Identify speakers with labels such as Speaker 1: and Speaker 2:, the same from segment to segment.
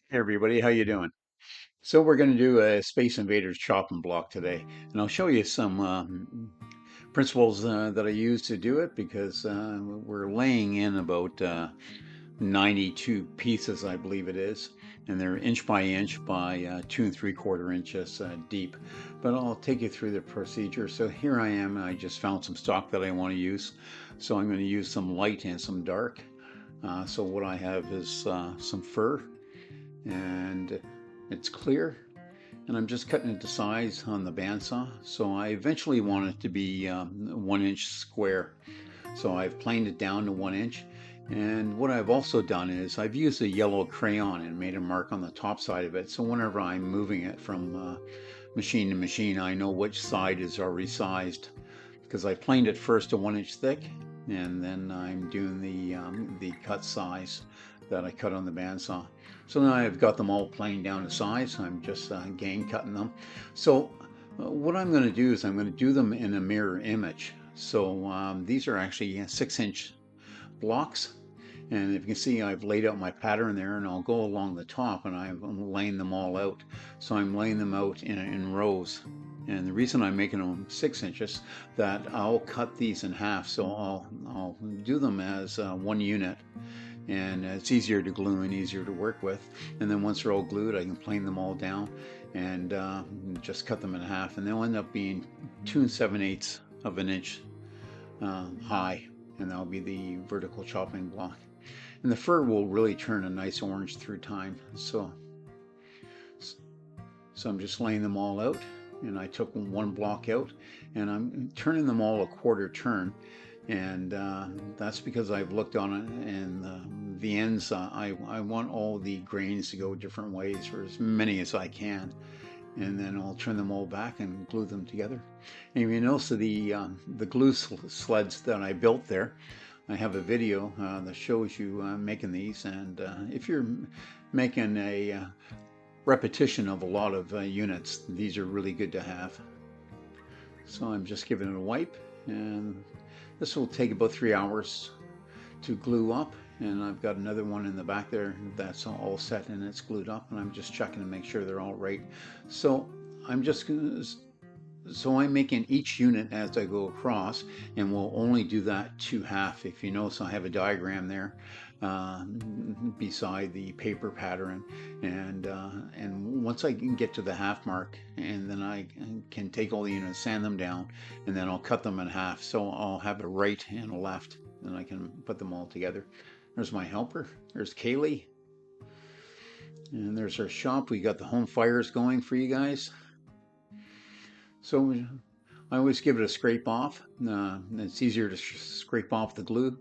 Speaker 1: Hey everybody, how you doing? So we're going to do a Space Invaders chopping block today, and I'll show you some principles that I use to do it because we're laying in about 92 pieces, I believe it is, and they're inch by inch by 2 3/4 inches deep. But I'll take you through the procedure. So here I am. I just found some stock that I want to use, so I'm going to use some light and some dark. So what I have is some fur and it's clear, and I'm just cutting it to size on the bandsaw. So I eventually want it to be 1 inch square. So I've planed it down to 1 inch. And what I've also done is I've used a yellow crayon and made a mark on the top side of it. So whenever I'm moving it from machine to machine, I know which side is already sized because I planed it first to 1 inch thick, and then I'm doing the cut size that I cut on the bandsaw. So now I've got them all planed down to size. I'm just gang cutting them. So what I'm going to do is I'm going to do them in a mirror image. So these are actually 6 inch blocks. And if you can see, I've laid out my pattern there, and I'll go along the top and I'm laying them all out. So I'm laying them out in rows. And the reason I'm making them 6 inches, that I'll cut these in half. So I'll do them as one unit, and it's easier to glue and easier to work with. And then once they're all glued, I can plane them all down and just cut them in half, and they'll end up being 2 7/8 of an inch high, and that'll be the vertical chopping block. And the fur will really turn a nice orange through time. So I'm just laying them all out, and I took one block out, and I'm turning them all a quarter turn. And that's because I've looked on it, and the ends, I want all the grains to go different ways, or as many as I can. And then I'll turn them all back and glue them together. And you notice the glue sleds that I built there, I have a video that shows you making these. And if you're making a repetition of a lot of units, these are really good to have. So I'm just giving it a wipe, and this will take about 3 hours to glue up. And I've got another one in the back there that's all set and it's glued up, and I'm just checking to make sure they're all right. So I'm making each unit as I go across, and we'll only do that to half. If you notice, I have a diagram there beside the paper pattern, and once I can get to the half mark, and then I can take all the units, sand them down, and then I'll cut them in half. So I'll have a right and a left, and I can put them all together. There's my helper. There's Kaylee, and there's our shop. We got the home fires going for you guys. So I always give it a scrape off. It's easier to scrape off the glue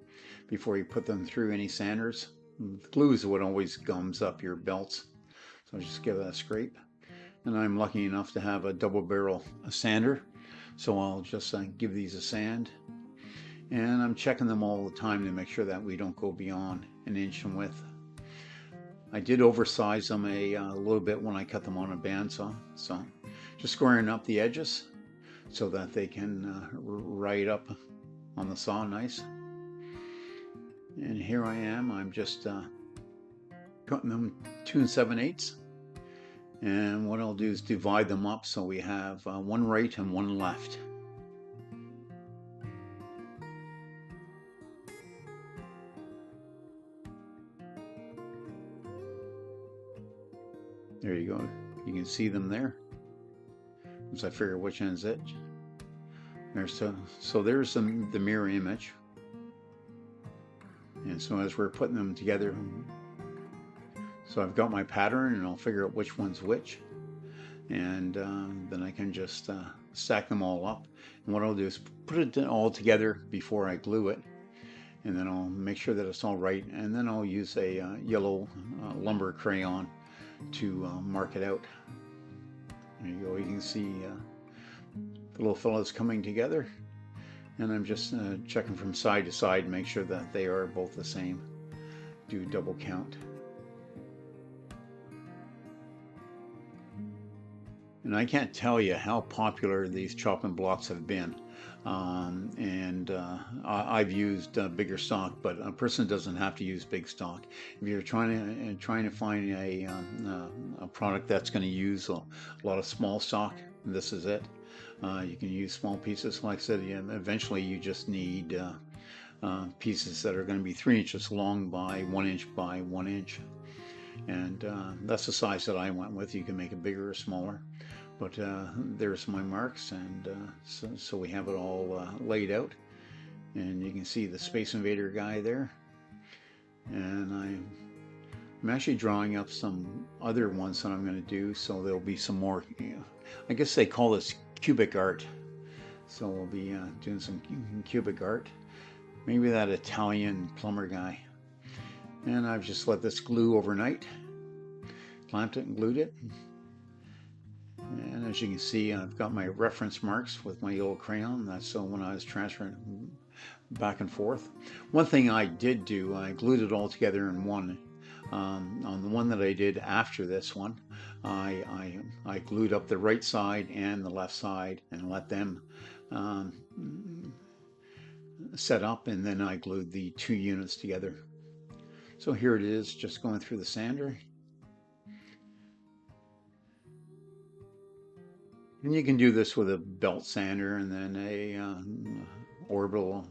Speaker 1: before you put them through any sanders. The glue is what always gums up your belts. So just give it a scrape. And I'm lucky enough to have a double barrel sander. So I'll just give these a sand. And I'm checking them all the time to make sure that we don't go beyond an inch in width. I did oversize them a little bit when I cut them on a bandsaw. So just squaring up the edges so that they can ride up on the saw nice. And here I am. I'm just cutting them 2 7/8. And what I'll do is divide them up so we have one right and one left. There you go. You can see them there. Once I figure which end's it. So there's the mirror image. And so as we're putting them together, so I've got my pattern, and I'll figure out which one's which. And then I can just stack them all up. And what I'll do is put it all together before I glue it. And then I'll make sure that it's all right. And then I'll use a yellow lumber crayon to mark it out. There you go. You can see the little fellas coming together, and I'm just checking from side to side, make sure that they are both the same. Do double count. And I can't tell you how popular these chopping blocks have been. I've used bigger stock, but a person doesn't have to use big stock. If you're trying to find a product that's going to use a lot of small stock, this is it. You can use small pieces. Like I said, eventually you just need pieces that are going to be 3 inches long by 1 inch by 1 inch. And that's the size that I went with. You can make it bigger or smaller. But there's my marks, and so we have it all laid out. And you can see the Space Invader guy there. And I'm actually drawing up some other ones that I'm going to do. So there'll be some more, I guess they call this cubic art. So we'll be doing some cubic art. Maybe that Italian plumber guy. And I've just let this glue overnight. Clamped it and glued it. And as you can see, I've got my reference marks with my yellow crayon. That's so when I was transferring back and forth. One thing I did do, I glued it all together in one. On the one that I did after this one, I glued up the right side and the left side and let them set up, and then I glued the 2 units together. So here it is, just going through the sander. And you can do this with a belt sander and then a orbital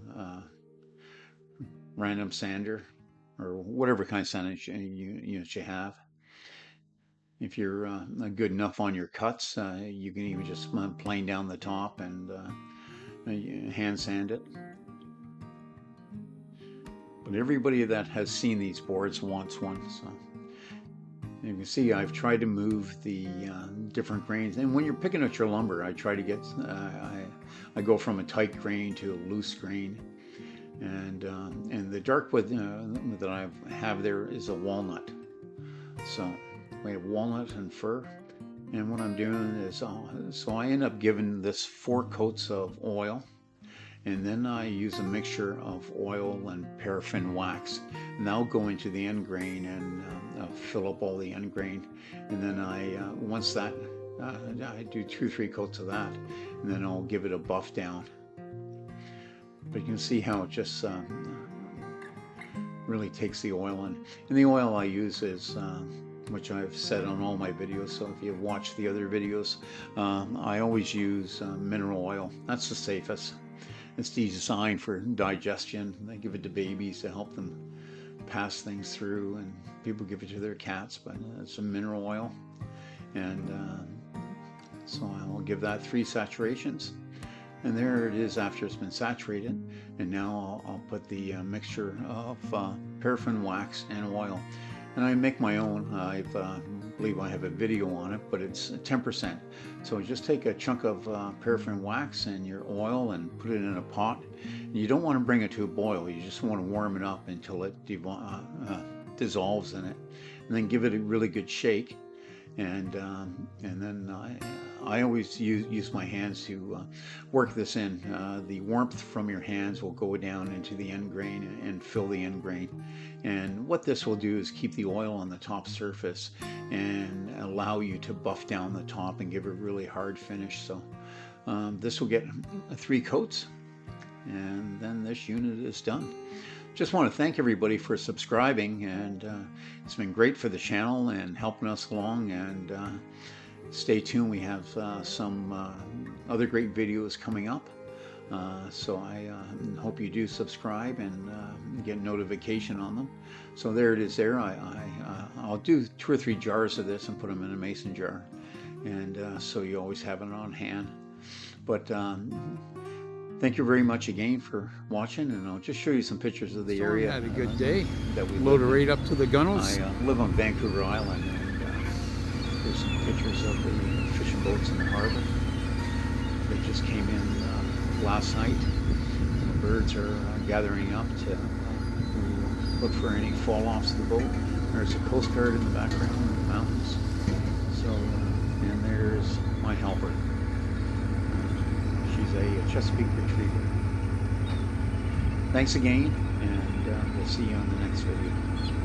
Speaker 1: random sander, or whatever kind of sander units you have. If you're good enough on your cuts, you can even just plane down the top and hand sand it. But everybody that has seen these boards wants one. So you can see I've tried to move the different grains, and when you're picking out your lumber, I try to get I go from a tight grain to a loose grain, and the dark wood that I have there is a walnut. So we have walnut and fir, and what I'm doing is so I end up giving this 4 coats of oil. And then I use a mixture of oil and paraffin wax, and that'll go into the end grain and fill up all the end grain. And then once that, I do 2 or 3 coats of that, and then I'll give it a buff down. But you can see how it just really takes the oil in. And the oil I use is, which I've said on all my videos, so if you've watched the other videos, I always use mineral oil. That's the safest. It's designed for digestion. They give it to babies to help them pass things through, and people give it to their cats, but it's a mineral oil. And so I'll give that 3 saturations. And there it is after it's been saturated. And now I'll put the mixture of paraffin wax and oil. And I make my own. I believe I have a video on it, but it's 10%. So just take a chunk of paraffin wax and your oil and put it in a pot. And you don't want to bring it to a boil. You just want to warm it up until it dissolves in it, and then give it a really good shake. And then I always use my hands to work this in. The warmth from your hands will go down into the end grain and fill the end grain. And what this will do is keep the oil on the top surface and allow you to buff down the top and give it a really hard finish. So this will get 3 coats, and then this unit is done. Just want to thank everybody for subscribing, and it's been great for the channel and helping us along. And stay tuned, we have some other great videos coming up, so I hope you do subscribe and get notification on them. So there it is there. I'll do 2 or 3 jars of this and put them in a mason jar, and so you always have it on hand. But thank you very much again for watching, and I'll just show you some pictures of the area.
Speaker 2: We had a good day.
Speaker 1: That we
Speaker 2: loaded right up to the gunnels.
Speaker 1: I live on Vancouver Island, and there's some pictures of the fishing boats in the harbor. They just came in last night. The birds are gathering up to look for any fall-offs of the boat. There's a Coast Guard in the background in the mountains. So, and there's my helper. She's a Chesapeake Retriever. Thanks again, and we'll see you on the next video.